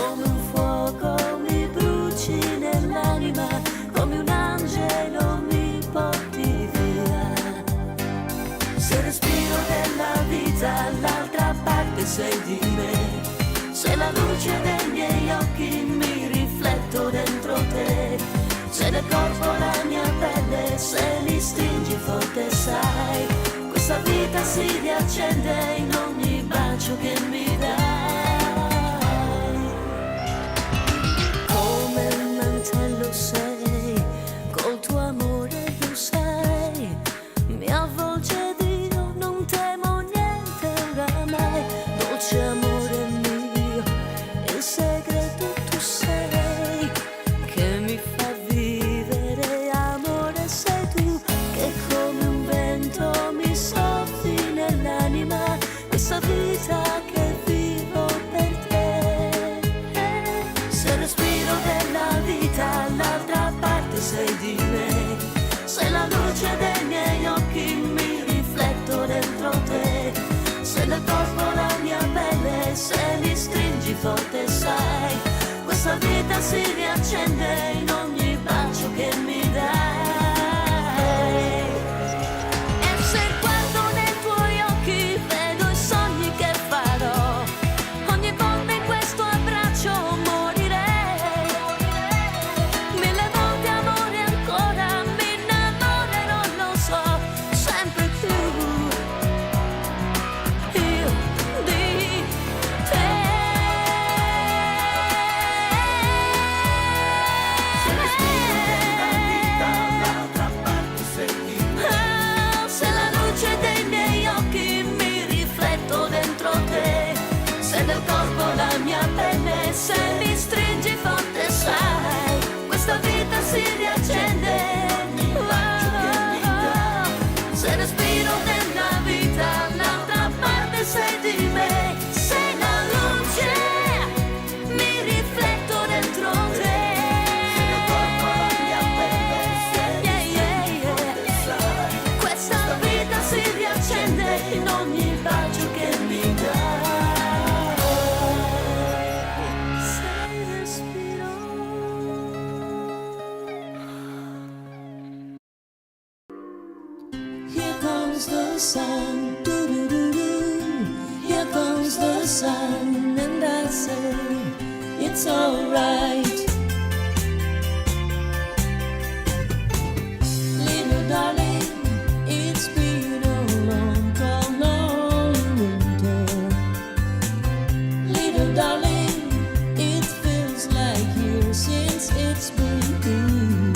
come un fuoco mi bruci nell'anima, come un angelo mi porti via. Se respiro della vita all'altra parte sei di me, se la luce dei miei occhi mi rifletto dentro te, se nel corpo la mia pelle, se mi stringi forte sai, questa vita si riaccende in ogni bacio che mi dai. Come il mantello sei, col tuo amore tu sei, mi avvolge Dio, non temo niente oramai, dolce amore mio, il segreto tu sei, che mi fa vivere amore sei tu, che come un vento mi soffi nell'anima, questa vita che vivo per te. Se respiro della vita all'altra parte sei di me, se la luce dei miei occhi mi rifletto dentro te, se nel corpo la mia pelle, se mi stringi forte sai, questa vita si riaccende in ogni bacio che mi dai. E se guardo nei tuoi occhi vedo i sogni che farò, ogni volta in questo abbraccio morirei, mille volte amore ancora, mi innamorerò, lo so, sempre più io di te. Se respiro della vita all'altra parte sei di me, se la luce dei miei occhi mi rifletto dentro te, se nel corpo la mia pelle, se mi stringi forte sai, questa vita si riaccende. Se respiro della vita l'altra parte sei di me, sei la luce, mi rifletto dentro te, se nel corpo la mia pelle, se mi stringi forte sai, questa vita si riaccende in ogni bacio che mi dai. Se respiro. Here comes the sun, doo-doo-doo-doo. Here comes the sun, and I say it's alright. Little darling, it's been a long, cold, long winter. Little darling, it feels like years since it's been here.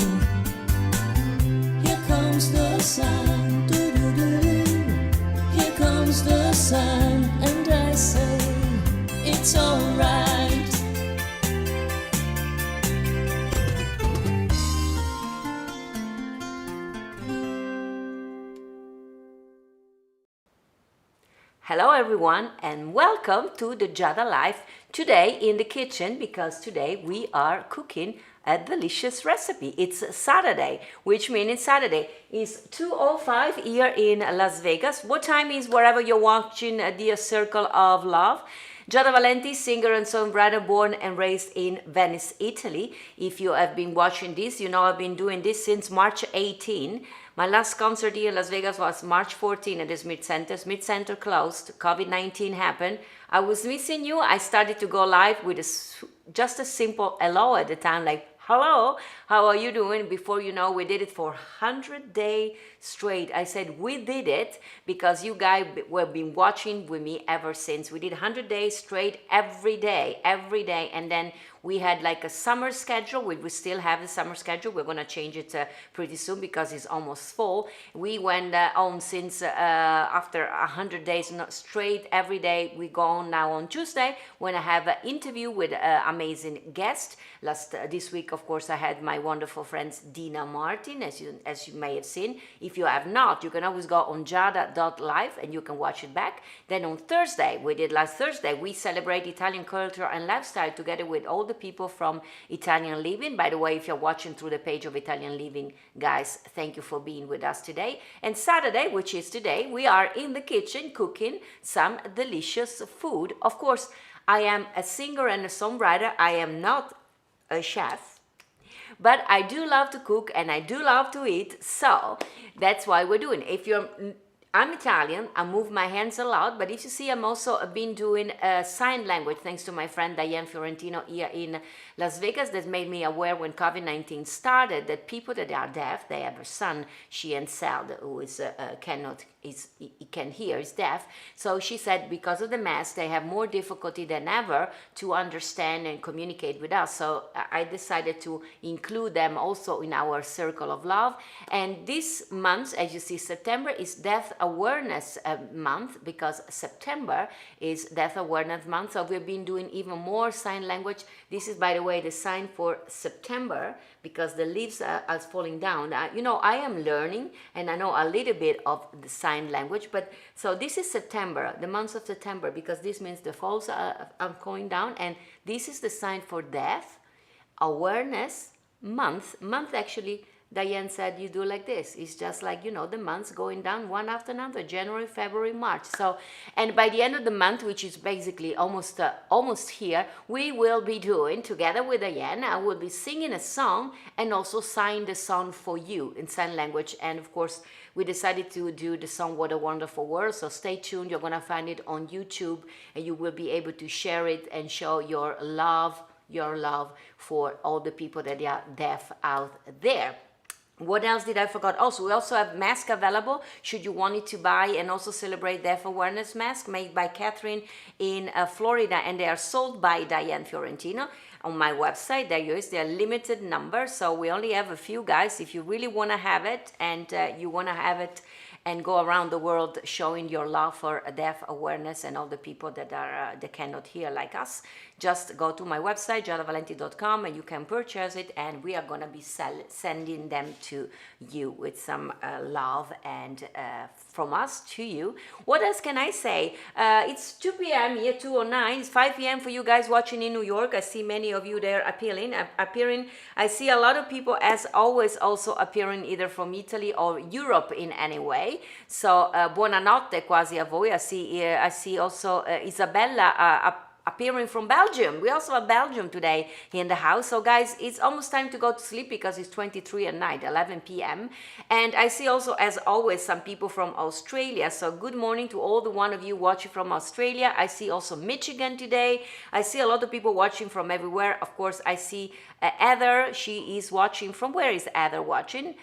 Here comes the sun, doo-doo-doo-doo. Here comes the sun, and I say it's alright. Hello everyone and welcome to the Giada Life today in the kitchen, because today we are cooking a delicious recipe. It's Saturday, which means Saturday is 2:05 here in Las Vegas. What time is wherever you're watching the Circle of Love? Giada Valenti, singer and songwriter, born and raised in Venice, Italy. If you have been watching this, you know I've been doing this since March 18. My last concert here in Las Vegas was March 14 at the Smith Center. Smith Center closed, COVID-19 happened. I was missing you. I started to go live with just a simple hello at the time, like, hello, how are you doing? Before you know, we did it for 100 days straight. I said we did it because you guys have been watching with me ever since. We did 100 days straight every day. And then we had like a summer schedule. We still have the summer schedule. We're going to change it pretty soon because it's almost full. We went on since after 100 days straight every day. We go on now on Tuesday when I have an interview with an amazing guest. This week, of course, I had my wonderful friends Dina Martin, as you may have seen. If you have not, you can always go on giada.live and you can watch it back. Then on Thursday, last Thursday, we celebrate Italian culture and lifestyle together with all the people from Italian Living. By the way, if you're watching through the page of Italian Living, guys, thank you for being with us today. And Saturday, which is today, we are in the kitchen cooking some delicious food. Of course, I am a singer and a songwriter. I am not a chef, but I do love to cook and I do love to eat. So that's why we're doing. I'm Italian, I move my hands a lot, but if you see, I'm also been doing sign language thanks to my friend Diane Fiorentino here in Las Vegas. That made me aware when COVID-19 started that people that are deaf, they have a son, she and Sal, who is he can hear, is deaf. So she said because of the mask, they have more difficulty than ever to understand and communicate with us. So I decided to include them also in our circle of love. And this month, as you see, September is Deaf Awareness Month, because September is Deaf Awareness Month. So we've been doing even more sign language. This is, by the way, the sign for September, because the leaves are falling down. I am learning and I know a little bit of the sign language, but so this is September, the month of September, because this means the falls are going down, and this is the sign for Deaf Awareness Month. Actually, Diane said you do like this. It's just like, the months going down one after another, January, February, March. So, and by the end of the month, which is basically almost here, we will be doing, together with Diane, I will be singing a song and also sign the song for you in sign language. And of course, we decided to do the song What a Wonderful World. So stay tuned. You're going to find it on YouTube and you will be able to share it and show your love for all the people that are deaf out there. What else did I forget? Also, we also have masks available should you want it to buy, and also celebrate Deaf Awareness mask made by Catherine in Florida, and they are sold by Diane Fiorentino on my website. There you is. They're limited number, so we only have a few, guys. If you really want to have it and you want to have it and go around the world showing your love for deaf awareness and all the people that cannot hear like us, just go to my website, giadavalenti.com, and you can purchase it, and we are going to be sending them to you with some love and from us to you. What else can I say? It's 2 p.m. here, 2:09. It's 5 p.m. for you guys watching in New York. I see many of you there appearing. I see a lot of people, as always, also appearing either from Italy or Europe in any way. So buonanotte quasi a voi. I see also Isabella appearing from Belgium. We also have Belgium today in the house. So guys, it's almost time to go to sleep because it's 23 at night, 11 p.m. And I see also, as always, some people from Australia. So good morning to all the one of you watching from Australia. I see also Michigan today. I see a lot of people watching from everywhere. Of course, I see Heather. She is watching from, where is Heather watching?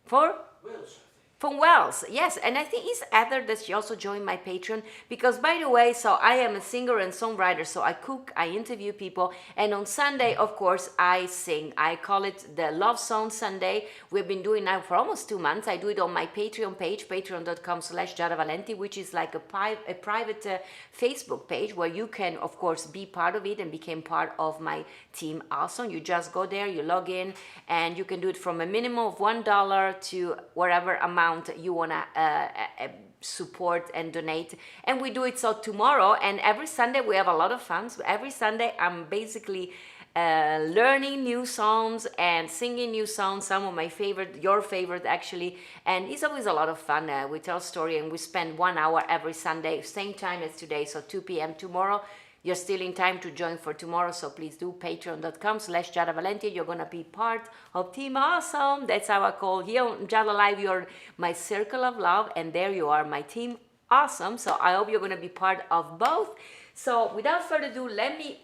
For? Wales. From Wales, yes, and I think it's Heather that she also joined my Patreon, because, by the way, so I am a singer and songwriter, so I cook, I interview people, and on Sunday, of course, I sing. I call it the Love Song Sunday. We've been doing now for almost 2 months. I do it on my Patreon page, patreon.com/Giada Valenti, which is like a private Facebook page where you can, of course, be part of it and become part of my team. Awesome. You just go there, you log in, and you can do it from a minimum of $1 to whatever amount you want to support and donate. And we do it so tomorrow, and every Sunday we have a lot of fun. So every Sunday I'm basically learning new songs and singing new songs, some of my favorite, your favorite actually, and it's always a lot of fun. We tell story and we spend 1 hour every Sunday, same time as today, so 2 p.m. tomorrow. You're still in time to join for tomorrow, so please do patreon.com/Giada Valenti. You're going to be part of Team Awesome. That's how I call here on Giada Live. You're my circle of love, and there you are, my Team Awesome. So I hope you're going to be part of both. So without further ado, let me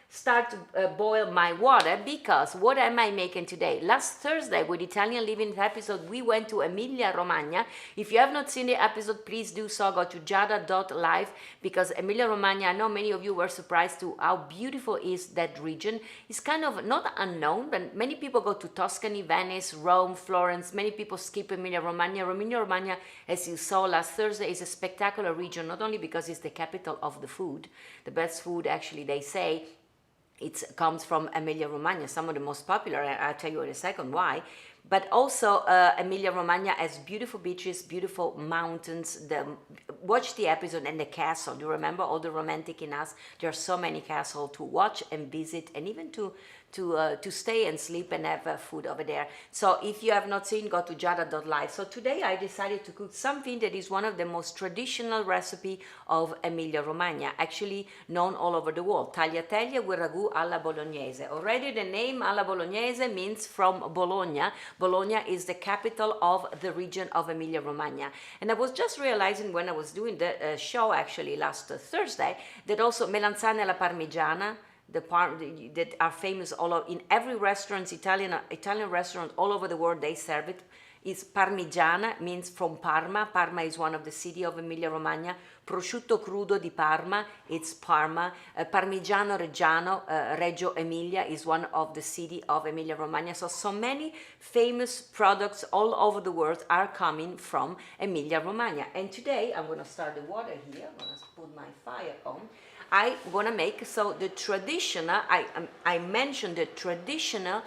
start to boil my water, because what am I making today? Last Thursday with Italian Living episode, we went to Emilia Romagna. If you have not seen the episode, please do so. Go to giada.live, because Emilia Romagna, I know many of you were surprised to how beautiful is that region. It's kind of not unknown, but many people go to Tuscany, Venice, Rome, Florence. Many people skip Emilia Romagna. Emilia Romagna, as you saw last Thursday, is a spectacular region, not only because it's the capital of the food, the best food actually, they say, it comes from Emilia Romagna, some of the most popular. I'll tell you in a second why. But also Emilia Romagna has beautiful beaches, beautiful mountains, the watch the episode and the castle. Do you remember all the romantic in us? There are so many castles to watch and visit, and even to stay and sleep and have food over there. So if you have not seen, go to giada.live. So today I decided to cook something that is one of the most traditional recipe of Emilia Romagna, actually known all over the world. Tagliatelle with ragù alla Bolognese. Already the name alla Bolognese means from Bologna. Bologna is the capital of the region of Emilia Romagna. And I was just realizing when I was doing the show actually last Thursday that also melanzane alla parmigiana, that are famous in every restaurant, Italian restaurant all over the world, they serve it. Is parmigiana, means from Parma. Parma is one of the city of Emilia Romagna. Prosciutto crudo di Parma, it's Parma. Parmigiano Reggiano, Reggio Emilia is one of the city of Emilia Romagna. So many famous products all over the world are coming from Emilia Romagna. And today I'm going to start the water here. I'm going to put my fire on. I want to make, so the traditional, I mentioned the traditional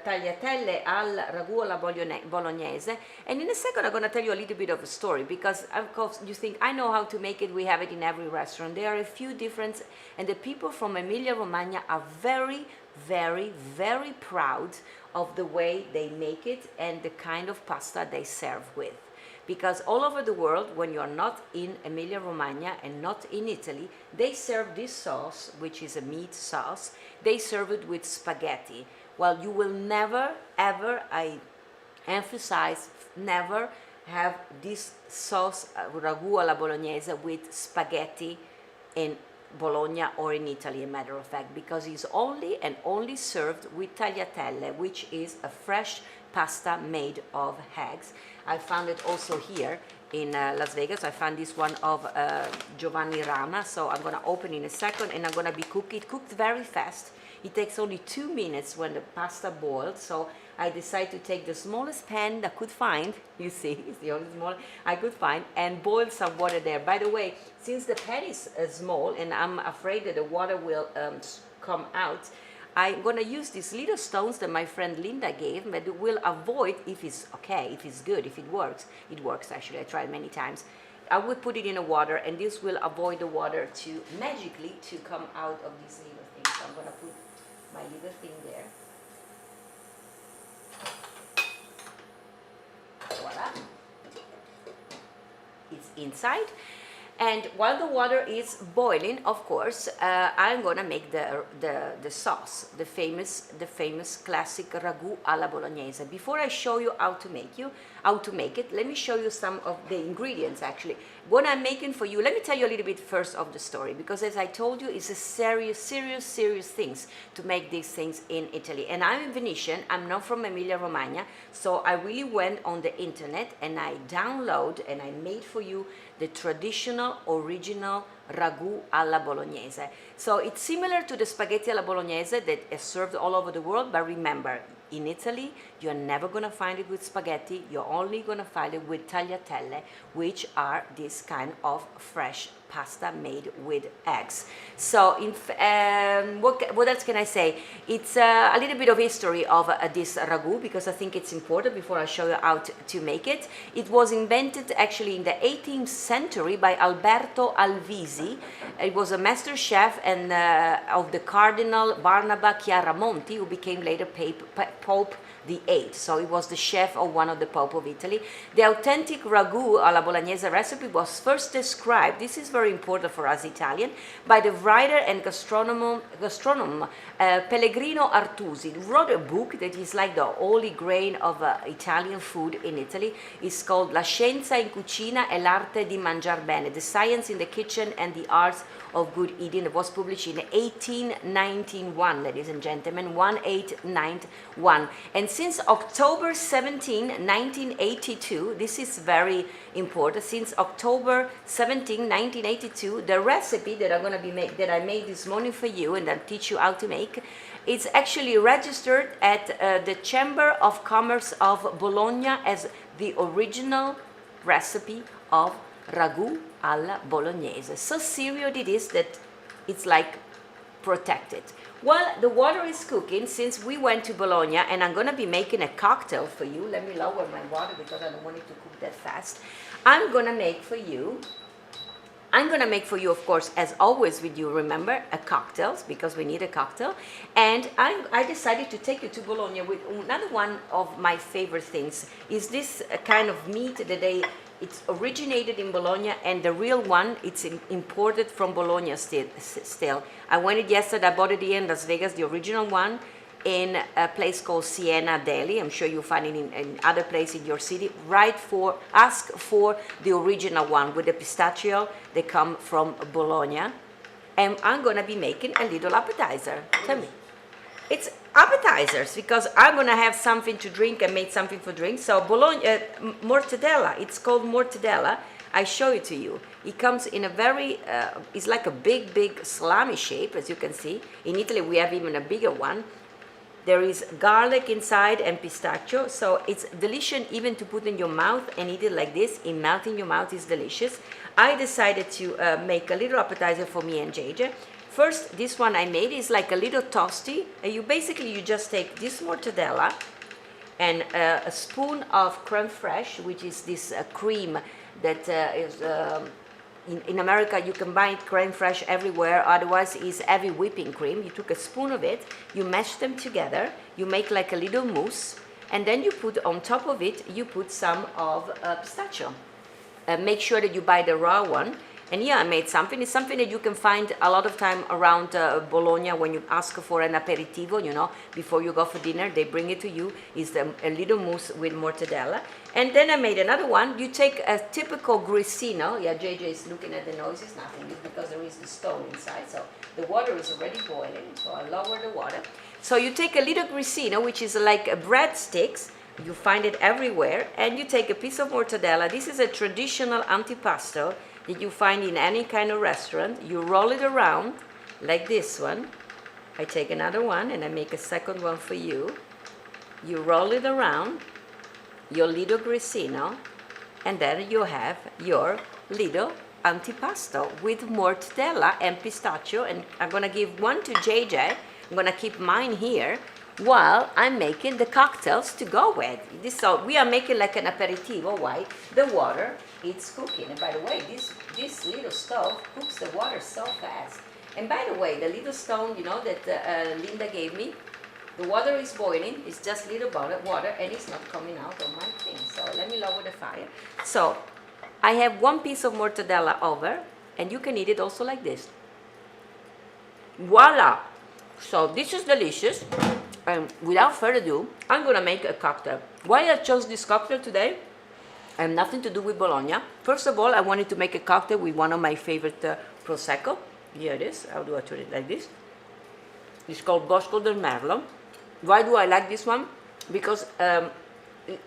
tagliatelle al ragù alla bolognese, and in a second I'm going to tell you a little bit of a story, because of course you think I know how to make it, we have it in every restaurant. There are a few differences, and the people from Emilia Romagna are very, very, very proud of the way they make it and the kind of pasta they serve with. Because all over the world, when you're not in Emilia Romagna and not in Italy, they serve this sauce, which is a meat sauce. They serve it with spaghetti. Well, you will never, ever, I emphasize, never have this sauce, ragù alla bolognese, with spaghetti in Bologna or in Italy, a matter of fact, because it's only and only served with tagliatelle, which is a fresh pasta made of eggs. I found it also here in Las Vegas. I found this one of Giovanni Rana, so I'm going to open in a second and I'm going to be cooking. It cooked very fast. It takes only 2 minutes when the pasta boils, so I decided to take the smallest pan I could find, you see, it's the only small I could find, and boil some water there. By the way, since the pan is small and I'm afraid that the water will come out, I'm going to use these little stones that my friend Linda gave, but it will avoid, if it's okay, if it's good, if it works. It works actually, I tried many times. I would put it in the water, and this will avoid the water to magically to come out of these little things. So I'm going to put my little thing there. Voila. It's inside. And while the water is boiling, of course, I'm gonna make the sauce, the famous classic ragù alla bolognese. Before I show you how to make it, let me show you some of the ingredients. Actually, what I'm making for you. Let me tell you a little bit first of the story, because as I told you, it's a serious things to make these things in Italy. And I'm Venetian. I'm not from Emilia Romagna, so I really went on the internet and I download and I made for you the traditional original ragù alla bolognese. So it's similar to the spaghetti alla bolognese that is served all over the world, but remember, in Italy, you're never going to find it with spaghetti. You're only going to find it with tagliatelle, which are this kind of fresh pasta made with eggs. So what else can I say? It's a little bit of history of this ragù, because I think it's important before I show you how to make it. It was invented actually in the 18th century by Alberto Alvisi. It was a master chef and of the Cardinal Barnaba Chiaramonti, who became later Pope the 8th. So he was the chef of one of the Pope of Italy. The authentic ragù alla bolognese recipe was first described, this is very important for us Italian, by the writer and gastronome Pellegrino Artusi, who wrote a book that is like the holy grail of Italian food in Italy. It's called La scienza in cucina e l'arte di mangiar bene, the science in the kitchen and the arts of good eating. It was published in 1891, ladies and gentlemen, 1891. And since October 17, 1982, this is very important, since October 17, 1982, the recipe that I made this morning for you and I'll teach you how to make, it's actually registered at the Chamber of Commerce of Bologna as the original recipe of ragù alla bolognese. So serious it is that it's like protect it. While the water is cooking, since we went to Bologna and I'm gonna be making a cocktail for you, let me lower my water because I don't want it to cook that fast. I'm gonna make for you, of course, as always with you, remember, a cocktails, because we need a cocktail. And I decided to take you to Bologna with another one of my favorite things, is this kind of meat that it's originated in Bologna, and the real one, it's imported from Bologna still. I went it yesterday, I bought it here in Las Vegas, the original one, in a place called Siena Deli. I'm sure you'll find it in other places in your city. Ask for the original one with the pistachio. They come from Bologna. And I'm gonna be making a little appetizer. Tell me. It's appetizers because I'm gonna have something to drink and make something for drink. So Bologna, mortadella, it's called mortadella. I show it to you. It comes in a very, it's like a big salami shape, as you can see. In Italy, we have even a bigger one. There is garlic inside and pistachio, so it's delicious even to put in your mouth and eat it like this. It melts in your mouth, is delicious. I decided to make a little appetizer for me and JJ. First, this one I made is like a little toasty. You just take this mortadella and a spoon of creme fraiche, which is this cream that is in America you can buy creme fraiche everywhere, otherwise it's heavy whipping cream. You took a spoon of it, you mash them together, you make like a little mousse, and then you put on top of it, you put some of pistachio. Make sure that you buy the raw one. And here I made something. It's something that you can find a lot of time around Bologna when you ask for an aperitivo, before you go for dinner, they bring it to you. It's a little mousse with mortadella. And then I made another one. You take a typical grissino. Yeah, JJ is looking at the noises, nothing. It's because there is the stone inside. So the water is already boiling, so I lower the water. So you take a little grissino, which is like a breadsticks. You find it everywhere. And you take a piece of mortadella. This is a traditional antipasto that you find in any kind of restaurant. You roll it around like this one. I take another one and I make a second one for you. You roll it around, your little grissino, and then you have your little antipasto with mortadella and pistachio. And I'm gonna give one to JJ. I'm gonna keep mine here while I'm making the cocktails to go with. So we are making like an aperitivo. Why? The water, it's cooking. And by the way, this little stove cooks the water so fast. And by the way, the little stone, that Linda gave me, the water is boiling. It's just little water, and it's not coming out of my thing. So let me lower the fire. So I have one piece of mortadella over, and you can eat it also like this. Voila! So this is delicious. And without further ado, I'm gonna make a cocktail. Why I chose this cocktail today? I have nothing to do with Bologna. First of all, I wanted to make a cocktail with one of my favorite Prosecco. Here it is. How do I turn it like this? It's called Bosco del Merlo. Why do I like this one? Because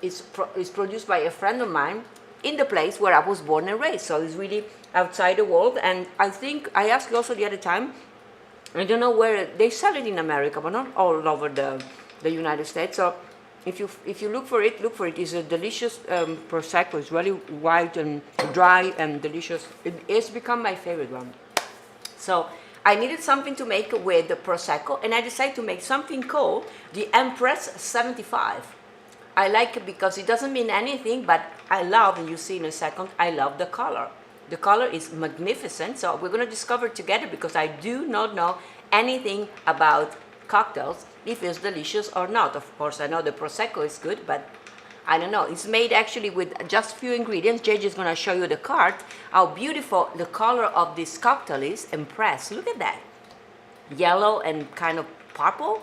it's produced by a friend of mine in the place where I was born and raised. So it's really outside the world. And I think, I asked you also the other time, I don't know where they sell it in America, but not all over the United States. So if you look for it, It's a delicious Prosecco. It's really white and dry and delicious. It's become my favorite one. So I needed something to make with the Prosecco, and I decided to make something called the Empress 75. I like it because it doesn't mean anything, but I love, and you see in a second, I love the color. The color is magnificent, so we're going to discover together, because I do not know anything about cocktails, if it's delicious or not. Of course, I know the Prosecco is good, but I don't know. It's made actually with just few ingredients. JJ is going to show you the card, how beautiful the color of this cocktail is. Empress, look at that. Yellow and kind of purple.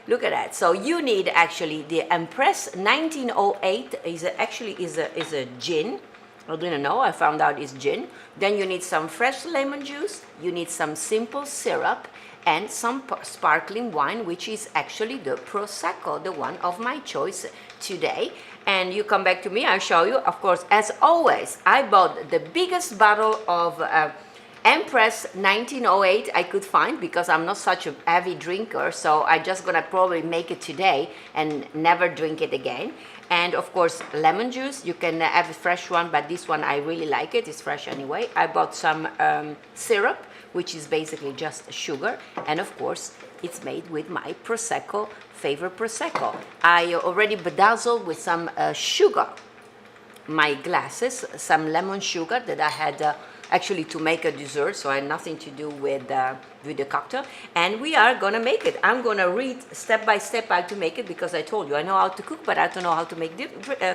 Look at that. So you need actually the Empress 1908 is a gin. I didn't know, I found out it's gin. Then you need some fresh lemon juice, you need some simple syrup, and some sparkling wine, which is actually the Prosecco, the one of my choice today. And you come back to me, I'll show you. Of course, as always, I bought the biggest bottle of Empress 1908 I could find, because I'm not such a heavy drinker, so I'm just gonna probably make it today and never drink it again. And of course, lemon juice. You can have a fresh one, but this one I really like it. It's fresh anyway. I bought some syrup, which is basically just sugar, and of course it's made with my Prosecco, favorite Prosecco. I already bedazzled with some sugar my glasses, some lemon sugar that I had actually to make a dessert, so I had nothing to do with the cocktail. And we are gonna make it. I'm gonna read step by step how to make it, because I told you I know how to cook, but I don't know how to make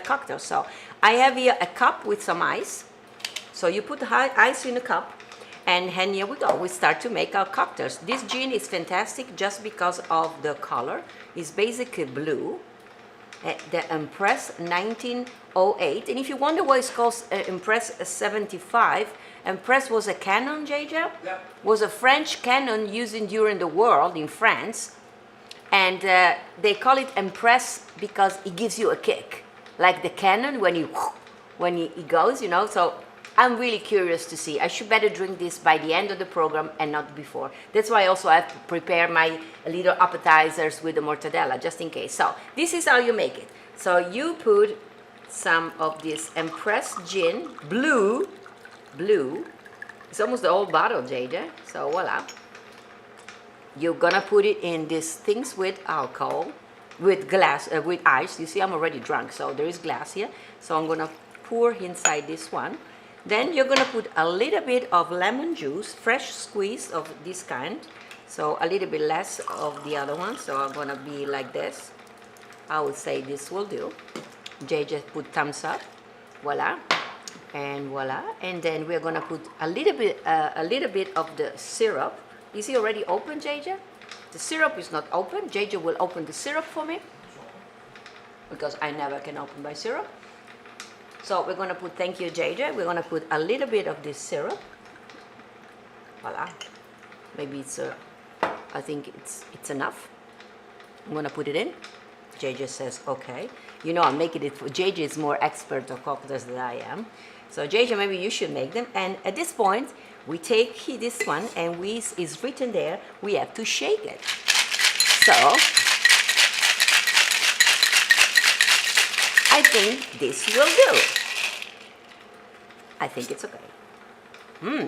cocktails. So I have here a cup with some ice. So you put the ice in a cup, and here we go. We start to make our cocktails. This gin is fantastic just because of the color. It's basically blue. The Empress 1908, and if you wonder why it's called Empress 75, Empress was a cannon, JJ? Yeah. Was a French cannon used during the war in France, and they call it Empress because it gives you a kick, like the cannon when it goes, you know. So I'm really curious to see. I should better drink this by the end of the program and not before. That's why also I have to prepare my little appetizers with the mortadella, just in case. So this is how you make it. So you put some of this Empress gin, blue. It's almost the whole bottle, JJ. So voila. You're gonna put it in these things with alcohol, with glass, with ice. You see, I'm already drunk, so there is glass here. So I'm gonna pour inside this one. Then you're gonna put a little bit of lemon juice, fresh squeeze of this kind. So a little bit less of the other one. So I'm gonna be like this. I would say this will do. JJ put thumbs up. Voila. And voila. And then we're gonna put a little bit of the syrup. Is it already open, JJ? The syrup is not open. JJ will open the syrup for me, because I never can open my syrup. So we're gonna put, thank you, JJ. We're gonna put a little bit of this syrup. Voila. Maybe it's I think it's enough. I'm gonna put it in. JJ says okay. You know, I'm making it for JJ is more expert of cocktails than I am. So JJ, maybe you should make them. And at this point, we take this one, and is written there, we have to shake it. So I think this will do. I think it's okay.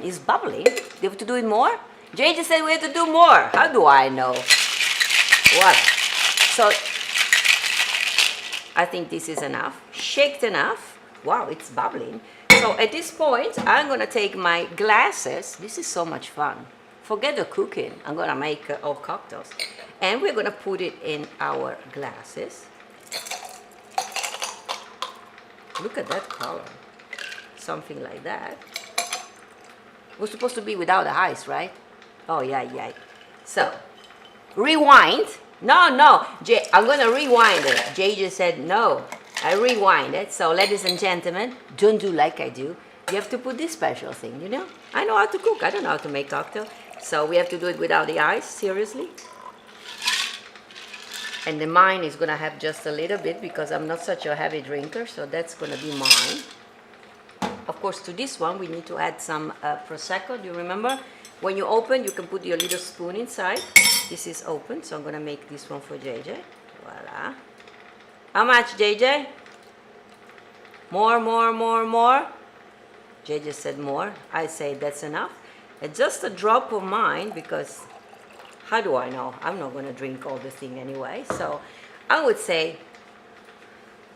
It's bubbling. Do you have to do it more? JJ said we have to do more. How do I know? What? So I think this is enough. Shaked enough. Wow, it's bubbling. So at this point, I'm gonna take my glasses. This is so much fun. Forget the cooking. I'm gonna make all cocktails. And we're gonna put it in our glasses. Look at that color. Something like that. It was supposed to be without the ice, right? Oh, yeah. So, rewind. No, I'm gonna rewind it. JJ said no. I rewind it. So, ladies and gentlemen, don't do like I do. You have to put this special thing, you know? I know how to cook. I don't know how to make cocktail. So, we have to do it without the ice, seriously. And then mine is gonna have just a little bit, because I'm not such a heavy drinker, so that's gonna be mine. Of course, to this one, we need to add some Prosecco. Do you remember? When you open, you can put your little spoon inside. This is open, so I'm gonna make this one for JJ. Voila. How much, JJ? More. JJ said more. I say that's enough. And just a drop of mine, because how do I know? I'm not gonna drink all the thing anyway. So I would say,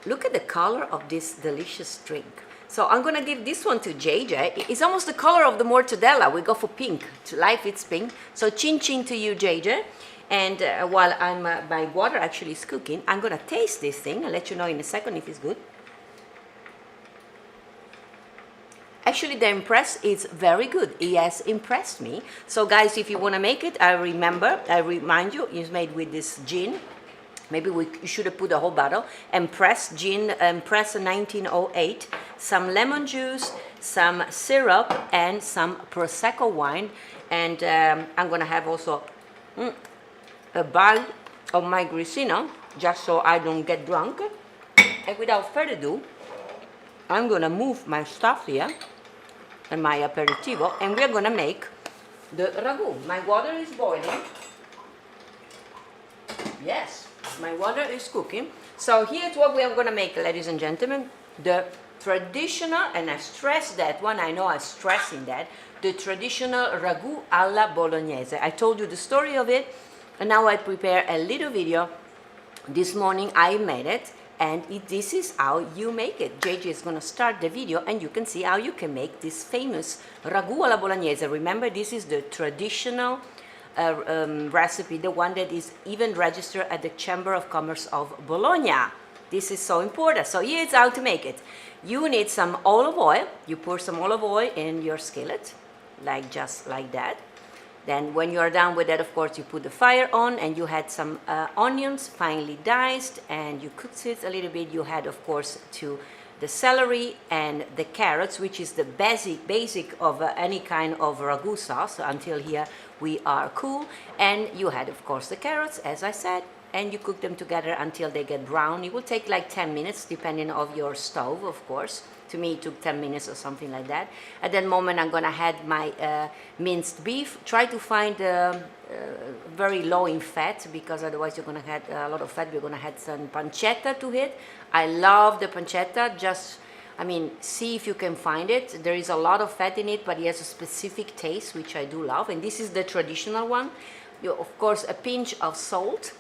look at the color of this delicious drink. So I'm gonna give this one to JJ. It's almost the color of the mortadella. We go for pink. To life, it's pink. So chin chin to you, JJ. And while my water actually is cooking, I'm gonna taste this thing. I'll let you know in a second if it's good. Actually, the Empress is very good. It has impressed me. So guys, if you wanna make it, I remind you, it's made with this gin. Maybe you should have put the whole bottle. Empress gin, Empress 1908. Some lemon juice, some syrup, and some Prosecco wine. And I'm gonna have also a bag of my Grissino, just so I don't get drunk. And without further ado, I'm gonna move my stuff here and my aperitivo, and we're gonna make the ragu. My water is boiling. Yes, my water is cooking. So here's what we are gonna make, ladies and gentlemen. The traditional, and I stress that one, I know I'm stressing that, the traditional Ragù alla Bolognese. I told you the story of it, and now I prepare a little video. This morning I made it, and this is how you make it. JJ is going to start the video, and you can see how you can make this famous Ragù alla Bolognese. Remember, this is the traditional recipe, the one that is even registered at the Chamber of Commerce of Bologna. This is so important. So here's how to make it. You need some olive oil. You pour some olive oil in your skillet, like just like that. Then when you are done with that, of course, you put the fire on, and you had some onions finely diced, and you cooked it a little bit. You had, of course, the celery and the carrots, which is the basic of any kind of ragu sauce. Until here we are cool. And you had, of course, the carrots, as I said, and you cook them together until they get brown. It will take like 10 minutes, depending on your stove, of course. To me, it took 10 minutes or something like that. At that moment, I'm gonna add my minced beef. Try to find very low in fat, because otherwise you're gonna add a lot of fat. We're gonna add some pancetta to it. I love the pancetta. Just, I mean, see if you can find it. There is a lot of fat in it, but it has a specific taste, which I do love. And this is the traditional one. You, of course, a pinch of salt,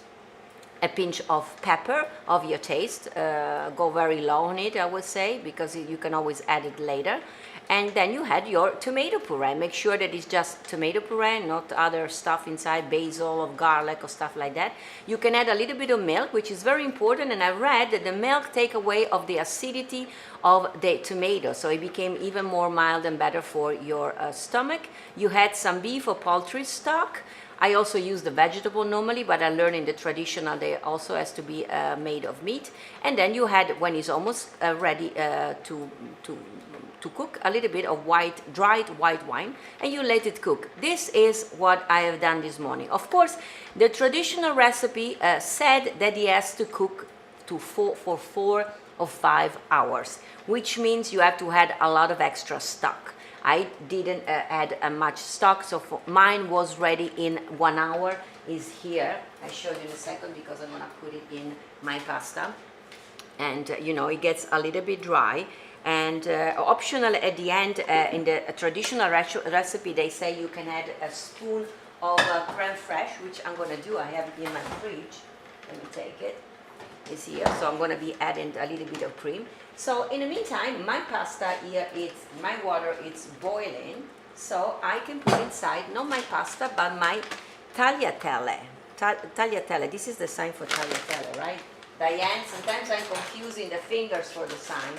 a pinch of pepper of your taste. Go very low on it, I would say, because you can always add it later. And then you had your tomato puree. Make sure that it's just tomato puree, not other stuff inside, basil or garlic or stuff like that. You can add a little bit of milk, which is very important. And I read that the milk take away of the acidity of the tomato, so it became even more mild and better for your stomach. You had some beef or poultry stock. I also use the vegetable normally, but I learned in the traditional they also has to be made of meat. And then you had, when it's almost ready to cook, a little bit of dried white wine, and you let it cook. This is what I have done this morning. Of course, the traditional recipe said that it has to cook for 4 or 5 hours, which means you have to add a lot of extra stock. I didn't add much stock, so mine was ready in 1 hour. Is here. I show you in a second, because I'm gonna put it in my pasta, and you know, it gets a little bit dry. And optional at the end, in the traditional recipe, they say you can add a spoon of creme fraiche, which I'm gonna do. I have it in my fridge. Let me take it. It's here, so I'm gonna be adding a little bit of cream. So in the meantime, my pasta here, my water is boiling, so I can put inside not my pasta but my tagliatelle. Tagliatelle. This is the sign for tagliatelle, right? Diane, sometimes I'm confusing the fingers for the sign.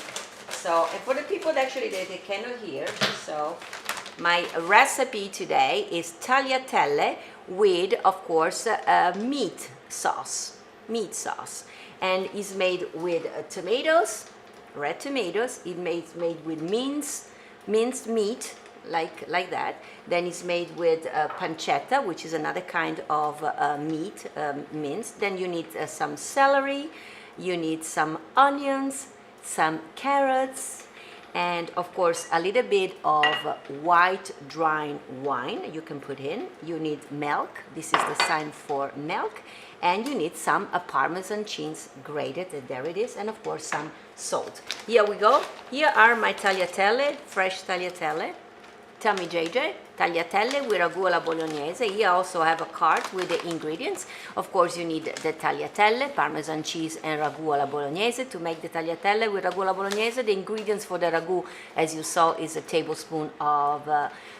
So, and for the people that actually they cannot hear, so my recipe today is tagliatelle with, of course, meat sauce, and is made with tomatoes, red tomatoes. It's made with minced meat, like that. Then it's made with pancetta, which is another kind of meat, minced. Then you need some celery, you need some onions, some carrots, and of course a little bit of white dry wine you can put in. You need milk. This is the sign for milk. And you need some Parmesan cheese grated, there it is, and of course some salt. Here we go. Here are my tagliatelle, fresh tagliatelle. Tell me, JJ, tagliatelle with ragù alla bolognese. Here I also have a cart with the ingredients. Of course, you need the tagliatelle, Parmesan cheese, and ragù alla bolognese. To make the tagliatelle with ragù alla bolognese, the ingredients for the ragù, as you saw, is a tablespoon of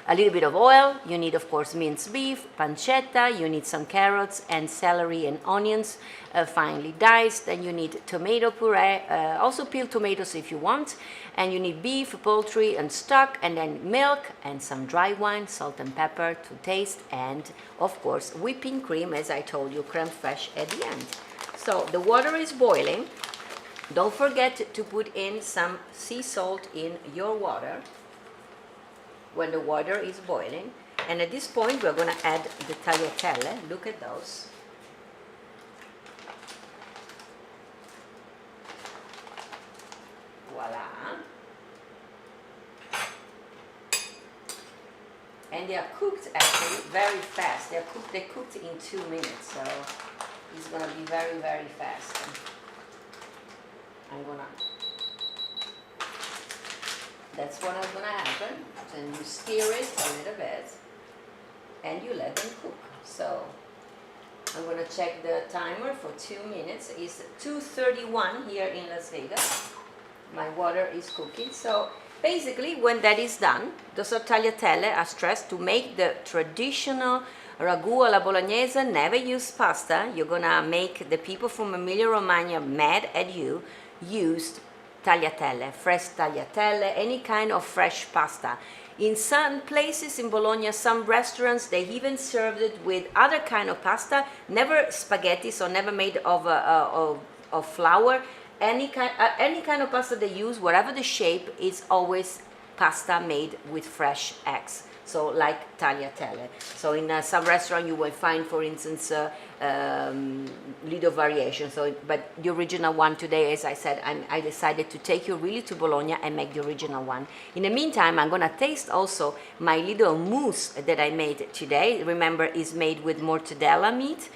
a little bit of oil. You need, of course, minced beef, pancetta. You need some carrots and celery and onions, finely diced. Then you need tomato puree, also peeled tomatoes if you want. And you need beef, poultry, and stock, and then milk and some dry wine, salt and pepper to taste, and of course whipping cream, as I told you, creme fraiche at the end. So the water is boiling. Don't forget to put in some sea salt in your water when the water is boiling. And at this point we're going to add the tagliatelle. Look at those. Voila. And they are cooked actually very fast. They cooked in 2 minutes, so it's gonna be very, very fast. I'm gonna That's what is gonna happen. Then you stir it a little bit and you let them cook. So I'm gonna check the timer for 2 minutes. It's 2:31 here in Las Vegas. My water is cooking. So basically when that is done, those are tagliatelle are stressed to make the traditional ragù alla bolognese. Never use pasta. You're gonna make the people from Emilia Romagna mad at you. Use tagliatelle, fresh tagliatelle, any kind of fresh pasta. In some places in Bologna, some restaurants, they even served it with other kind of pasta, never spaghetti, so never made of flour. Any kind of pasta they use, whatever the shape, is always pasta made with fresh eggs. So like tagliatelle. So in some restaurant you will find, for instance, little variation. So, but the original one today, as I said, I decided to take you really to Bologna and make the original one. In the meantime, I'm gonna taste also my little mousse that I made today. Remember, is made with mortadella meat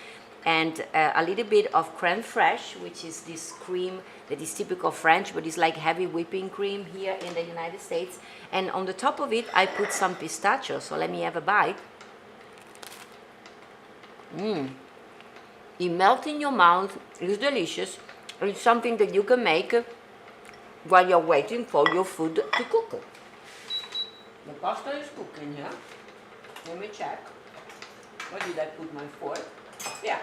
and a little bit of crème fraîche, which is this cream that is typical French, but it's like heavy whipping cream here in the United States. And on the top of it, I put some pistachio. So let me have a bite. It melts in your mouth. It's delicious. It's something that you can make while you're waiting for your food to cook. The pasta is cooking here. Let me check. Where did I put my fork? Yeah.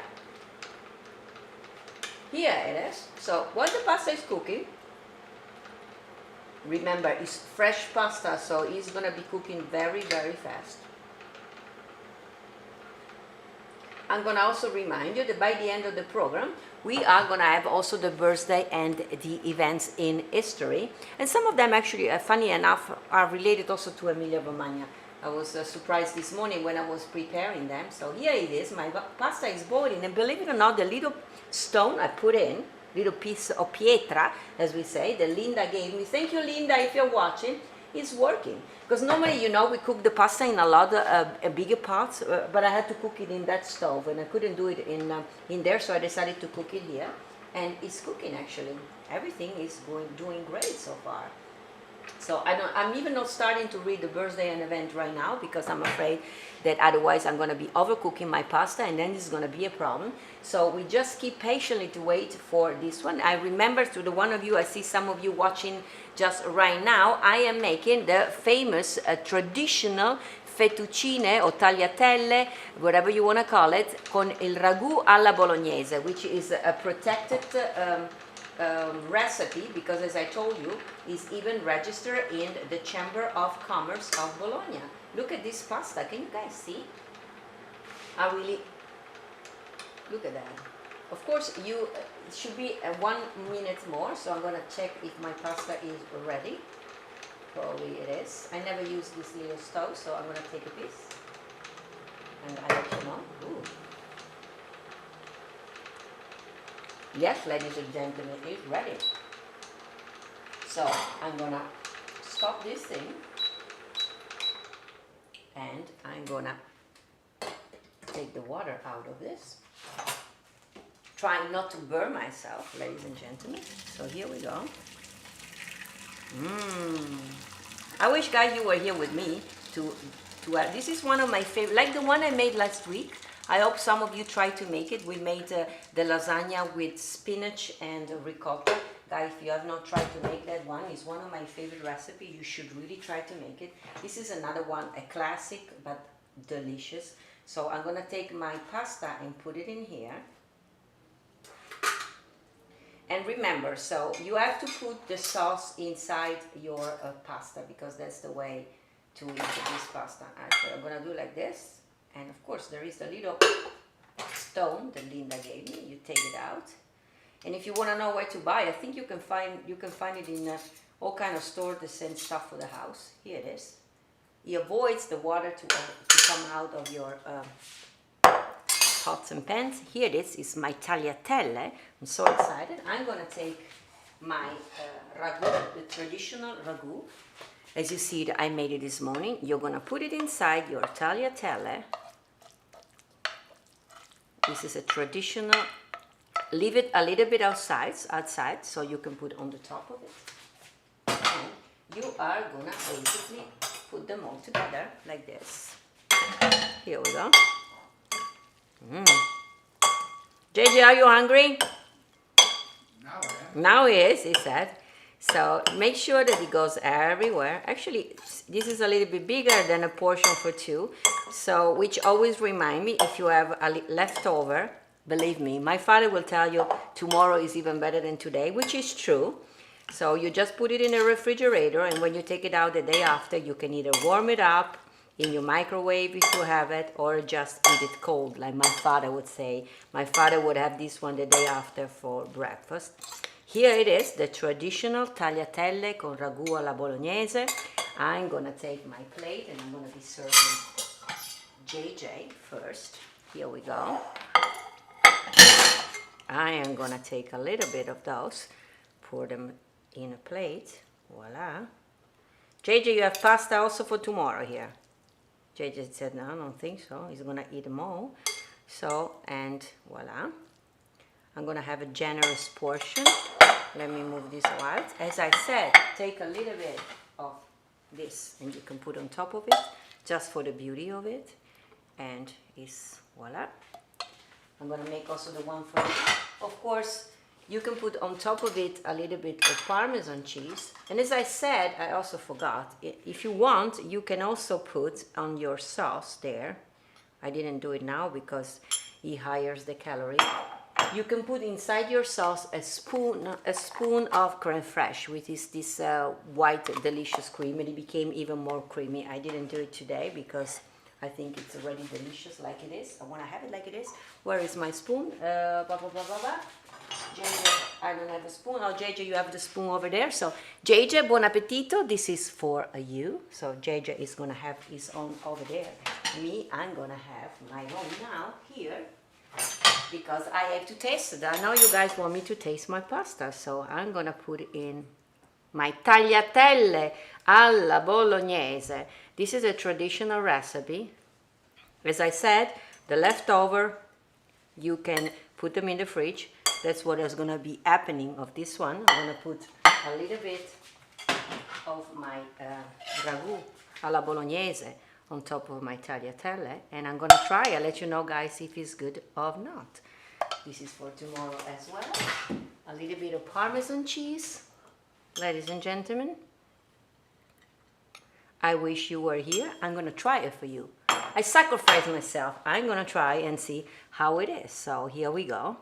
Here it is. So while the pasta is cooking, remember it's fresh pasta, so it's gonna be cooking very, very fast. I'm gonna also remind you that by the end of the program, we are gonna have also the birthday and the events in history. And some of them actually, funny enough, are related also to Emilia Romagna. I was surprised this morning when I was preparing them. So here it is, my pasta is boiling, and believe it or not, the little stone I put in, little piece of pietra, as we say, that Linda gave me. Thank you, Linda, if you're watching. It's working. Because normally, you know, we cook the pasta in a lot bigger pots, but I had to cook it in that stove, and I couldn't do it in there, so I decided to cook it here. And it's cooking, actually. Everything is doing great so far. So I'm even not starting to read the birthday and event right now, because I'm afraid that otherwise I'm going to be overcooking my pasta, and then it's going to be a problem. So we just keep patiently to wait for this one. I remember, to the one of you, I see some of you watching just right now, I am making the famous traditional fettuccine or tagliatelle, whatever you want to call it, con il ragù alla bolognese, which is a protected recipe, because as I told you, is even registered in the Chamber of Commerce of Bologna. Look at this pasta. Can you guys see? I really look at that. Of course, it should be 1 minute more, so I'm gonna check if my pasta is ready. Probably it is. I never use this little stove, so I'm gonna take a piece and I'll let you know. Ooh. Yes, ladies and gentlemen, it's ready. So I'm gonna stop this thing, and I'm gonna take the water out of this. Trying not to burn myself, ladies and gentlemen. So here we go. I wish, guys, you were here with me to this is one of my favorite, like the one I made last week. I hope some of you try to make it. We made the lasagna with spinach and ricotta. Guys, if you have not tried to make that one, it's one of my favorite recipes. You should really try to make it. This is another one, a classic but delicious. So I'm gonna take my pasta and put it in here. And remember, so you have to put the sauce inside your pasta, because that's the way to eat this pasta. Actually, I'm gonna do like this. And of course, there is a little stone that Linda gave me. You take it out. And if you want to know where to buy, I think you can find it in all kind of stores that send stuff for the house. Here it is. It avoids the water to come out of your pots and pans. Here it is. It's my tagliatelle. I'm so excited. I'm gonna take my ragù, the traditional ragù. As you see, I made it this morning. You're gonna put it inside your tagliatelle. This is a traditional. Leave it a little bit outside, so you can put on the top of it. And you are gonna basically put them all together like this. Here we go. JJ, are you hungry? Now he is, he said. So make sure that it goes everywhere. Actually, this is a little bit bigger than a portion for two. So, which always remind me, if you have a leftover, believe me, my father will tell you tomorrow is even better than today, which is true. So you just put it in the refrigerator, and when you take it out the day after, you can either warm it up in your microwave if you have it, or just eat it cold, like my father would say. My father would have this one the day after for breakfast. Here it is, the traditional tagliatelle con ragù alla bolognese. I'm gonna take my plate and I'm gonna be serving JJ first. Here we go. I am gonna take a little bit of those, pour them in a plate. Voila. JJ, you have pasta also for tomorrow here. JJ said, no, I don't think so. He's gonna eat them all. So, and voila. I'm gonna have a generous portion. Let me move this out. As I said, take a little bit of this and you can put on top of it, just for the beauty of it. And it's voila. I'm gonna make also the one for you. Of course, you can put on top of it a little bit of Parmesan cheese. And as I said, I also forgot, if you want, you can also put on your sauce there. I didn't do it now because it hires the calorie. You can put inside your sauce a spoon of crème fraîche, which is this white delicious cream, and it became even more creamy. I didn't do it today because I think it's already delicious like it is. I want to have it like it is. Where is my spoon? JJ, I don't have a spoon. Oh, JJ, you have the spoon over there. So, JJ, buon appetito. This is for you. So, JJ is going to have his own over there. Me, I'm going to have my own now here, because I have to taste it. I know you guys want me to taste my pasta, so I'm going to put in my tagliatelle alla bolognese. This is a traditional recipe. As I said, the leftover, you can put them in the fridge. That's what is going to be happening of this one. I'm going to put a little bit of my ragù alla bolognese on top of my tagliatelle, and I'm going to try. I'll let you know, guys, if it's good or not. This is for tomorrow as well. A little bit of Parmesan cheese, ladies and gentlemen. I wish you were here. I'm going to try it for you. I sacrifice myself. I'm going to try and see how it is. So here we go.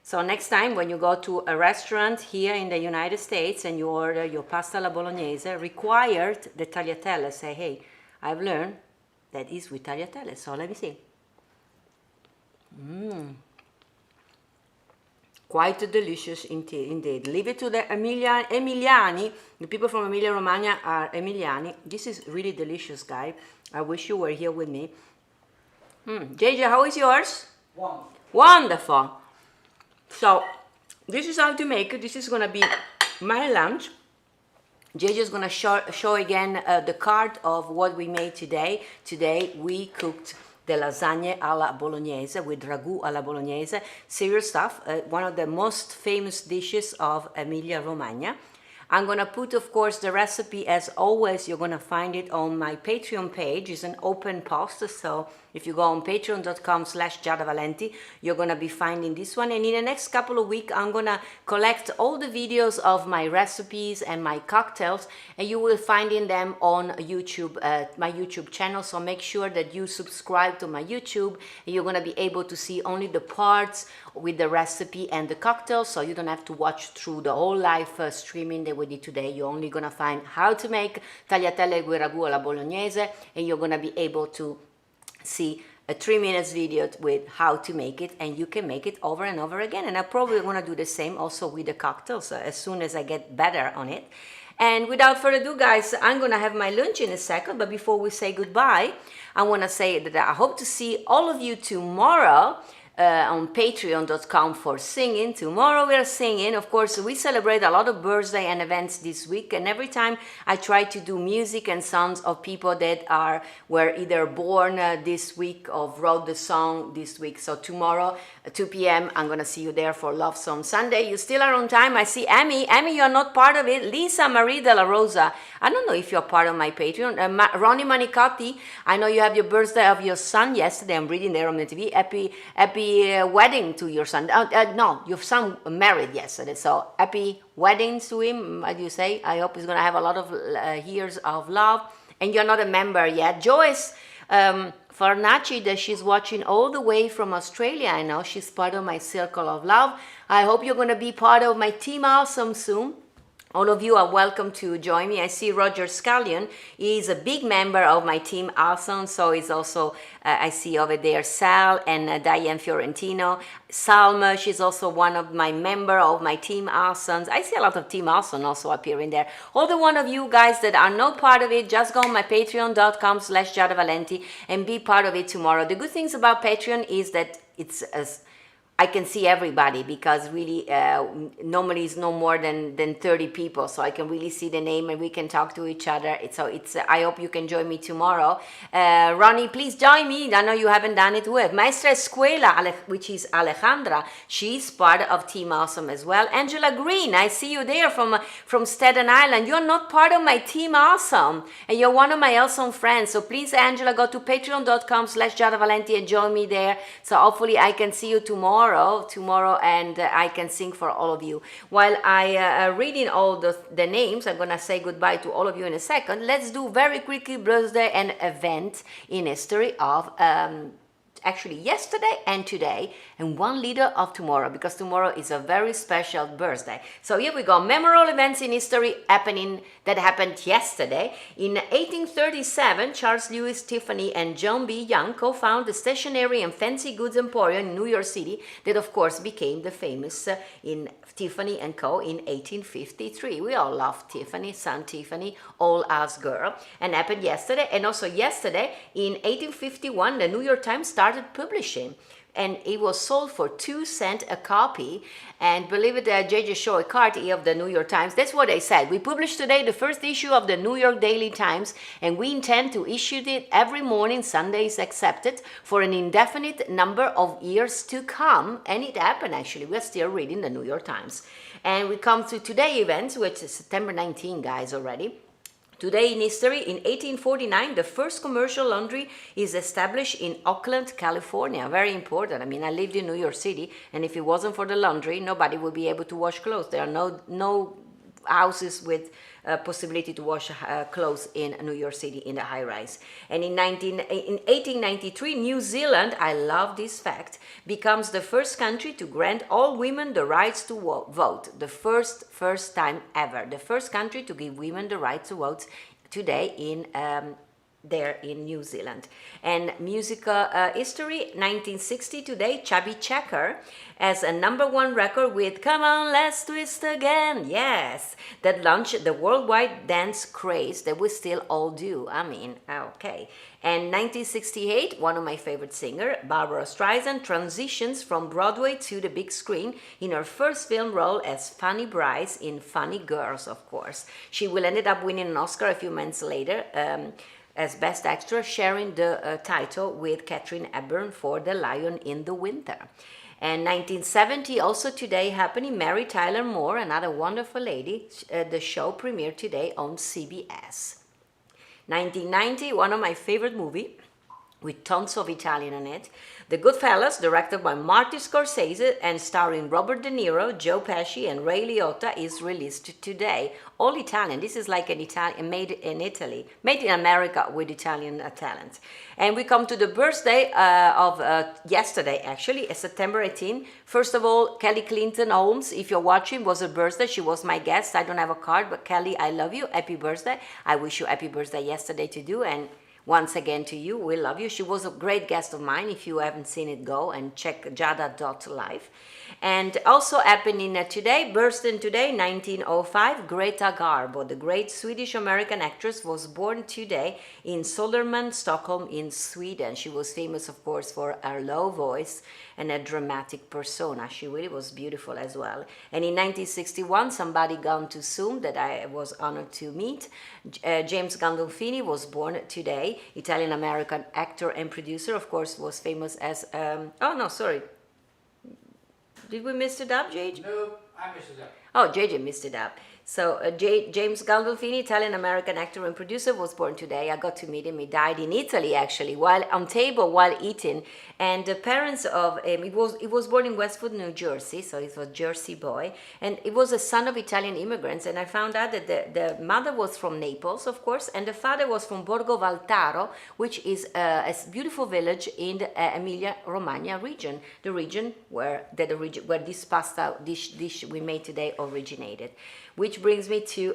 So next time when you go to a restaurant here in the United States and you order your pasta alla bolognese, required the tagliatelle, say, hey, I've learned that is with tagliatelle. So let me see. Quite delicious indeed. Leave it to the Emiliani. The people from Emilia Romagna are Emiliani. This is really delicious, guys. I wish you were here with me. JJ, how is yours? Wonderful. So this is how to make it. This is gonna be my lunch. JJ is gonna show again the card of what we made today. Today we cooked the lasagne alla bolognese with ragù alla bolognese. Serious stuff. One of the most famous dishes of Emilia Romagna. I'm gonna put, of course, the recipe, as always, you're gonna find it on my Patreon page. It's an open post, so if you go on patreon.com/Giada Valenti, you're gonna be finding this one. And in the next couple of weeks, I'm gonna collect all the videos of my recipes and my cocktails, and you will find in them on YouTube, my YouTube channel. So make sure that you subscribe to my YouTube, and you're gonna be able to see only the parts with the recipe and the cocktails, so you don't have to watch through the whole live streaming that we did today. You're only gonna find how to make tagliatelle with ragù alla bolognese, and you're gonna be able to see a 3-minute video with how to make it, and you can make it over and over again. And I'm probably gonna do the same also with the cocktails as soon as I get better on it. And without further ado, guys, I'm gonna have my lunch in a second, but before we say goodbye, I wanna say that I hope to see all of you tomorrow on patreon.com for singing. Tomorrow we are singing. Of course, we celebrate a lot of birthday and events this week, and every time I try to do music and songs of people that were either born this week or wrote the song this week. So tomorrow 2 p.m. I'm gonna see you there for Love Song Sunday. You still are on time. I see Amy, you're not part of it. Lisa Marie de la Rosa, I don't know if you're part of my Patreon. Ronnie Manicotti, I know you have your birthday of your son yesterday. I'm reading there on the TV. Happy wedding to your son. No, your son married yesterday, so happy weddings to him. What do you say? I hope he's gonna have a lot of years of love. And you're not a member yet. Joyce Farnacci, that she's watching all the way from Australia. I know she's part of my circle of love. I hope you're gonna be part of my Team Awesome soon. All of you are welcome to join me. I see Roger Scallion is a big member of my Team Awesome, so he's also, I see over there Sal and Diane Fiorentino. Salma, she's also one of my member of my Team Awesome. I see a lot of Team Awesome also appearing there. All the one of you guys that are not part of it, just go on my patreon.com/Giada Valenti and be part of it tomorrow. The good things about Patreon is that it's I can see everybody, because really normally it's no more than 30 people, so I can really see the name and we can talk to each other. I hope you can join me tomorrow. Ronnie, please join me. I know you haven't done it with Maestra Escuela, which is Alejandra. She's part of Team Awesome as well. Angela Green, I see you there from Staten Island. You're not part of my Team Awesome, and you're one of my awesome friends. So please, Angela, go to patreon.com/Giada Valenti and join me there. So hopefully I can see you tomorrow, and I can sing for all of you. While I reading all the names, I'm gonna say goodbye to all of you in a second. Let's do very quickly birthday and event in history of actually yesterday and today, and one leader of tomorrow, because tomorrow is a very special birthday. So here we go. Memorable events in history that happened yesterday. In 1837, Charles Lewis Tiffany and John B. Young co-founded the stationery and fancy goods emporium in New York City that of course became the famous in Tiffany & Co. in 1853. We all love Tiffany, Son Tiffany, all us girl, and happened yesterday. And also yesterday in 1851, the New York Times started publishing, and it was sold for 2 cents a copy. And believe it, J.J. Shaw Carty of the New York Times, that's what they said. We published today the first issue of the New York Daily Times, and we intend to issue it every morning, Sundays accepted, for an indefinite number of years to come. And it happened, actually. We're still reading the New York Times. And we come to today events, which is September 19, guys, already. Today in history, in 1849, the first commercial laundry is established in Oakland, California. Very important. I mean, I lived in New York City, and if it wasn't for the laundry, nobody would be able to wash clothes. There are no houses with possibility to wash clothes in New York City in the high rise. And in 1893, New Zealand, I love this fact, becomes the first country to grant all women the rights to vote. The first time ever. The first country to give women the right to vote today in there in New Zealand. And musical history, 1960 today, Chubby Checker has a #1 record with Come On Let's Twist Again, yes, that launched the worldwide dance craze that we still all do. I mean, okay. And 1968, one of my favorite singers, Barbara Streisand, transitions from Broadway to the big screen in her first film role as Fanny Bryce in Funny Girls, of course. She will end up winning an Oscar a few months later as Best Actress, sharing the title with Katharine Hepburn for The Lion in the Winter. And 1970, also today happening, Mary Tyler Moore, another wonderful lady. The show premiered today on CBS. 1990, one of my favorite movies, with tons of Italian in it. The Goodfellas, directed by Martin Scorsese and starring Robert De Niro, Joe Pesci, and Ray Liotta, is released today. All Italian. This is like an Italian, made in Italy, made in America with Italian talent. And we come to the birthday of yesterday, actually, September 18. First of all, Kelly Clinton Holmes, if you're watching, was her birthday. She was my guest. I don't have a card, but Kelly, I love you. Happy birthday. I wish you happy birthday yesterday to do. And once again to you. We love you. She was a great guest of mine. If you haven't seen it, go and check Giada.life. And also happening today, birthday today, 1905, Greta Garbo, the great Swedish-American actress, was born today in Södermalm, Stockholm in Sweden. She was famous, of course, for her low voice and a dramatic persona. She really was beautiful as well. And in 1961, somebody gone too soon that I was honored to meet, James Gandolfini, was born today, Italian-American actor and producer, of course, was famous as, oh no, sorry. Did we miss it up, JJ? No, I missed it up. Oh, JJ missed it up. So James Gandolfini, Italian-American actor and producer, was born today. I got to meet him. He died in Italy, actually, while on table, while eating. And the parents of him, he was born in Westwood, New Jersey, so he was a Jersey boy. And he was a son of Italian immigrants. And I found out that the mother was from Naples, of course, and the father was from Borgo Valtaro, which is a beautiful village in the Emilia-Romagna region, the region where this pasta dish we made today originated. Which brings me to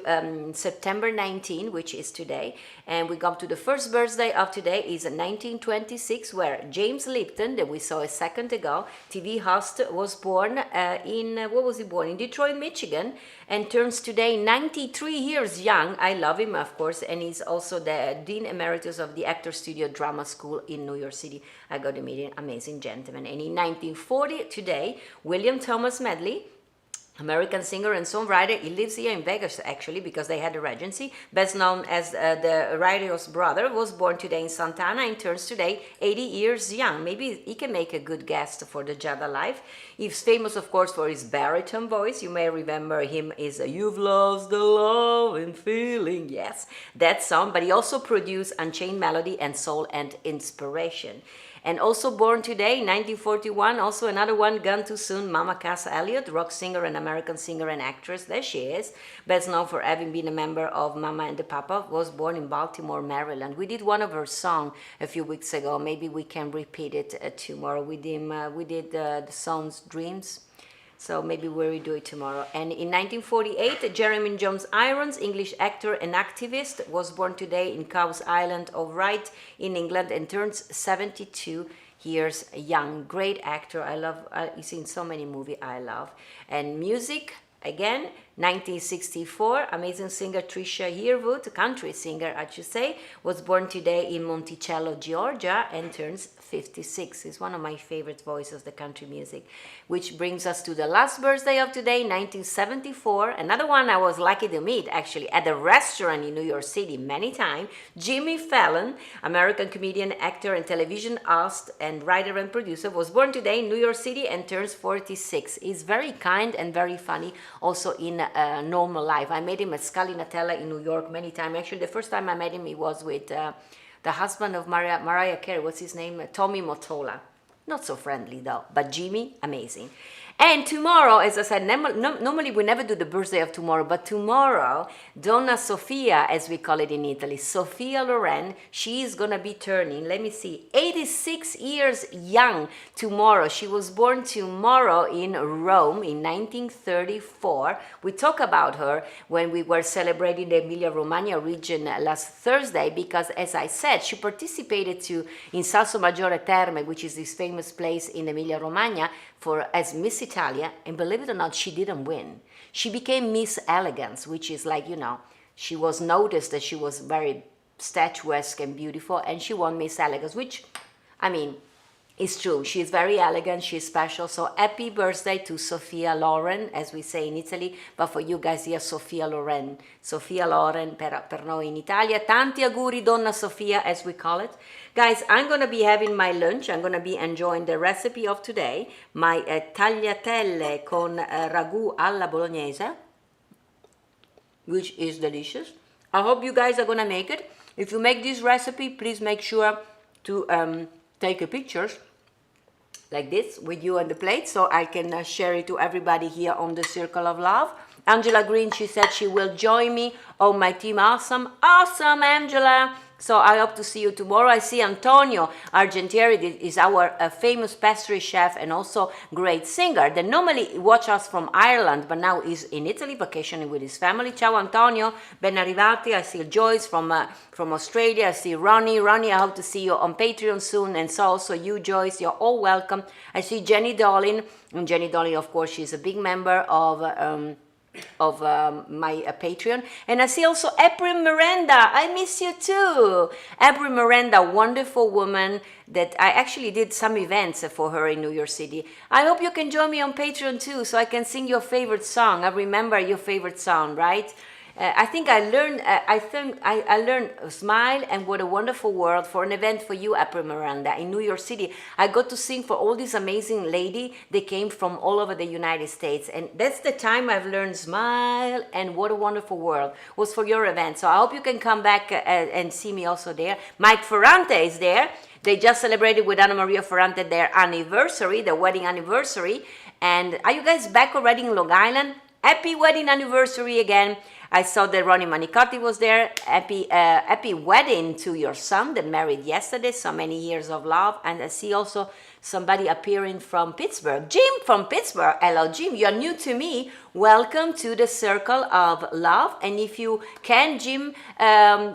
September 19, which is today. And we come to the first birthday of today is 1926, where James Lipton, that we saw a second ago, TV host, was born where was he born? In Detroit, Michigan, and turns today 93 years young. I love him, of course, and he's also the Dean Emeritus of the Actor Studio Drama School in New York City. I got to meet an amazing gentleman. And in 1940, today, William Thomas Medley, American singer and songwriter. He lives here in Vegas, actually, because they had a regency. Best known as the writer's brother, was born today in Santana and turns today 80 years young. Maybe he can make a good guest for the Giada Life. He's famous, of course, for his baritone voice. You may remember him as You've Lost the Love and Feeling. Yes, that song. But he also produced Unchained Melody and Soul and Inspiration. And also born today, 1941, also another one gone too soon, Mama Cass Elliot, rock singer and American singer and actress. There she is, best known for having been a member of Mama and the Papa, was born in Baltimore, Maryland. We did one of her songs a few weeks ago. Maybe we can repeat it tomorrow. We did the song's Dreams. So maybe we'll redo it tomorrow. And in 1948, Jeremy Jones Irons, English actor and activist, was born today in Cowes Island of Wight in England and turns 72 years young. Great actor. He's in so many movies I love. And music, again, 1964, amazing singer Trisha Yearwood, country singer I should say, was born today in Monticello, Georgia, and turns 56. He's one of my favorite voices, the country music. Which brings us to the last birthday of today, 1974. Another one I was lucky to meet, actually, at a restaurant in New York City many times. Jimmy Fallon, American comedian, actor, and television host, and writer and producer, was born today in New York City and turns 46. He's very kind and very funny, also in normal life. I met him at Tagliatelle in New York many times. Actually, the first time I met him, he was with the husband of Mariah Carey. What's his name? Tommy Mottola. Not so friendly though, but Jimmy, amazing. And tomorrow, as I said, normally we never do the birthday of tomorrow, but tomorrow, Donna Sofia, as we call it in Italy, Sofia Loren, she is going to be turning, let me see, 86 years young tomorrow. She was born tomorrow in Rome in 1934. We talked about her when we were celebrating the Emilia-Romagna region last Thursday, because, as I said, she participated in Salso Maggiore Terme, which is this famous place in Emilia-Romagna, as Miss Italia, and believe it or not, she didn't win. She became Miss Elegance, which is like, she was noticed that she was very statuesque and beautiful, and she won Miss Elegance, which, it's true. She's very elegant, she's special. So happy birthday to Sofia Loren, as we say in Italy, but for you guys here, Sofia Loren. Sofia Loren per noi in Italia. Tanti auguri, Donna Sofia, as we call it. Guys, I'm going to be having my lunch. I'm going to be enjoying the recipe of today, my tagliatelle con ragù alla Bolognese, which is delicious. I hope you guys are going to make it. If you make this recipe, please make sure to take a pictures like this with you on the plate so I can share it to everybody here on the Circle of Love. Angela Green, she said she will join me on my team. Awesome, awesome, Angela. So I hope to see you tomorrow. I see Antonio Argentieri is our famous pastry chef and also great singer that normally watch us from Ireland, but now is in Italy vacationing with his family. Ciao Antonio, ben arrivati. I see Joyce from Australia. I see Ronnie. Ronnie, I hope to see you on Patreon soon, and so also you, Joyce. You're all welcome. I see Jenny Dolin, and Jenny Dolin, of course, she's a big member of my Patreon. And I see also April Miranda. I miss you too. April Miranda, wonderful woman that I actually did some events for her in New York City. I hope you can join me on Patreon too, so I can sing your favorite song. I remember your favorite song, right? I think I learned. I learned Smile and What a Wonderful World for an event for you, April Miranda, in New York City. I got to sing for all these amazing ladies. They came from all over the United States, and that's the time I've learned Smile and What a Wonderful World was for your event. So I hope you can come back and see me also there. Mike Ferrante is there. They just celebrated with Anna Maria Ferrante their anniversary, their wedding anniversary. And are you guys back already in Long Island? Happy wedding anniversary again. I saw that Ronnie Manicotti was there. Happy wedding to your son that married yesterday. So many years of love. And I see also somebody appearing from Pittsburgh. Jim from Pittsburgh. Hello, Jim. You're new to me. Welcome to the Circle of Love. And if you can, Jim,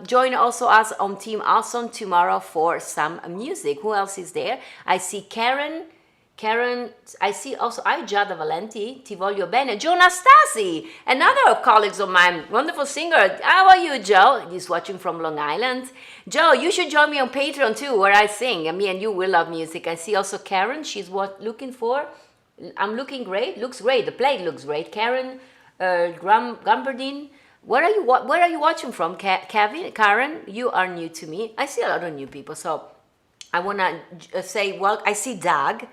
join also us on Team Awesome tomorrow for some music. Who else is there? I see Karen, I see also, Giada Valenti, Ti voglio bene. Joe Nastasi, another colleague of mine, wonderful singer. How are you, Joe? He's watching from Long Island. Joe, you should join me on Patreon too, where I sing. And me and you will love music. I see also Karen, she's looking for. I'm looking great, looks great. The plate looks great. Karen Gumberdine. Where are you watching from, Karen? You are new to me. I see a lot of new people, so I wanna say, well, I see Doug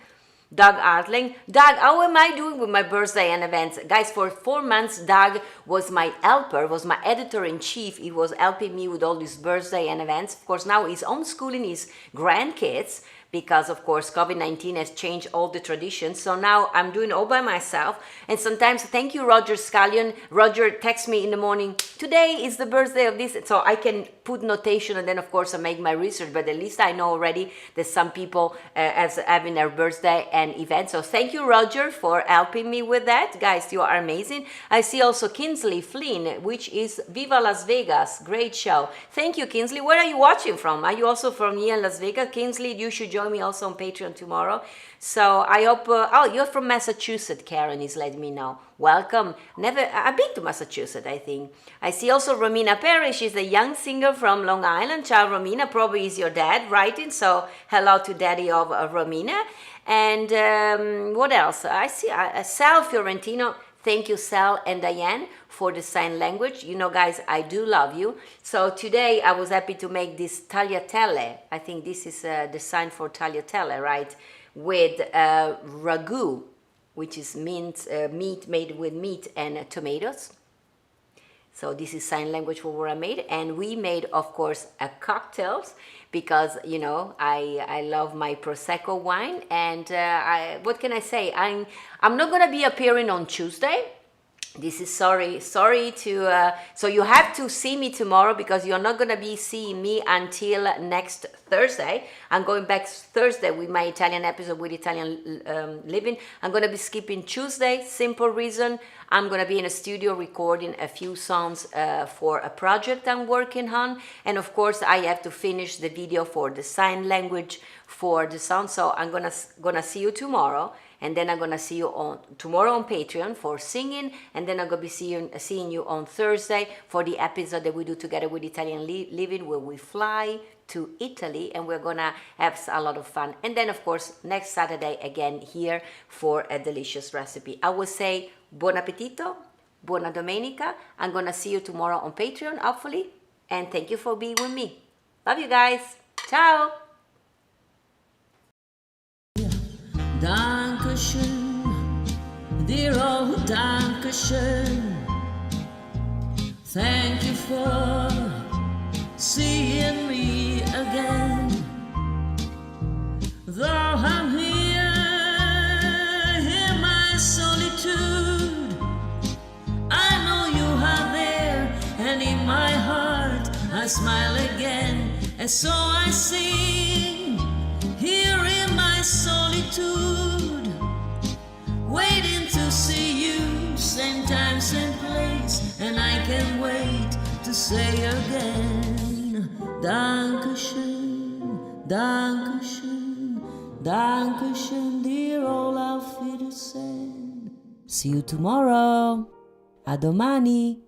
Artling. Doug, how am I doing with my birthday and events? Guys, for 4 months, Doug was my helper, was my editor-in-chief. He was helping me with all these birthday and events. Of course, now he's homeschooling his grandkids because, of course, COVID-19 has changed all the traditions. So now I'm doing all by myself. And sometimes, thank you, Roger Scallion. Roger texts me in the morning, today is the birthday of this. So I can put notation, and then, of course, I make my research. But at least I know already that some people having their birthday and event. So thank you, Roger, for helping me with that. Guys, you are amazing. I see also Kinsley Flynn, which is Viva Las Vegas. Great show. Thank you, Kinsley. Where are you watching from? Are you also from here in Las Vegas? Kinsley, you should join me also on Patreon tomorrow. So I hope, oh, you're from Massachusetts, Karen is letting me know. Welcome. I've been to Massachusetts, I think. I see also Romina Perry. She's a young singer from Long Island. Ciao, Romina. Probably is your dad writing. So hello to daddy of Romina. And what else? I see Sal Fiorentino. Thank you, Sal and Diane, for the sign language. You know, guys, I do love you. So today I was happy to make this tagliatelle. I think this is the sign for tagliatelle, right? With ragù, which is meat made with meat and tomatoes. So this is sign language for what I made. And we made, of course, cocktails because, you know, I love my Prosecco wine. And what can I say? I'm not going to be appearing on Tuesday. This is sorry to, so you have to see me tomorrow because you're not going to be seeing me until next Thursday. I'm going back Thursday with my Italian episode with Italian Living. I'm going to be skipping Tuesday. Simple reason. I'm going to be in a studio recording a few songs for a project I'm working on. And of course, I have to finish the video for the sign language for the song. So I'm gonna see you tomorrow. And then I'm gonna see you tomorrow on Patreon for singing, and then I'm gonna be seeing you on Thursday for the episode that we do together with Italian Living, where we fly to Italy and we're gonna have a lot of fun. And then, of course, next Saturday again here for a delicious recipe. I will say buon appetito, buona domenica. I'm gonna see you tomorrow on Patreon, hopefully. And thank you for being with me. Love you guys. Ciao. Dankeschön, dear old Dankeschön. Thank you for seeing me again. Though I'm here in my solitude, I know you are there, and in my heart I smile again. And so I sing here in my solitude, waiting to see you, same time, same place, and I can't wait to say again, Dankeschön, Dankeschön, Dankeschön, dear old Auf Wiedersehen. See you tomorrow. A domani.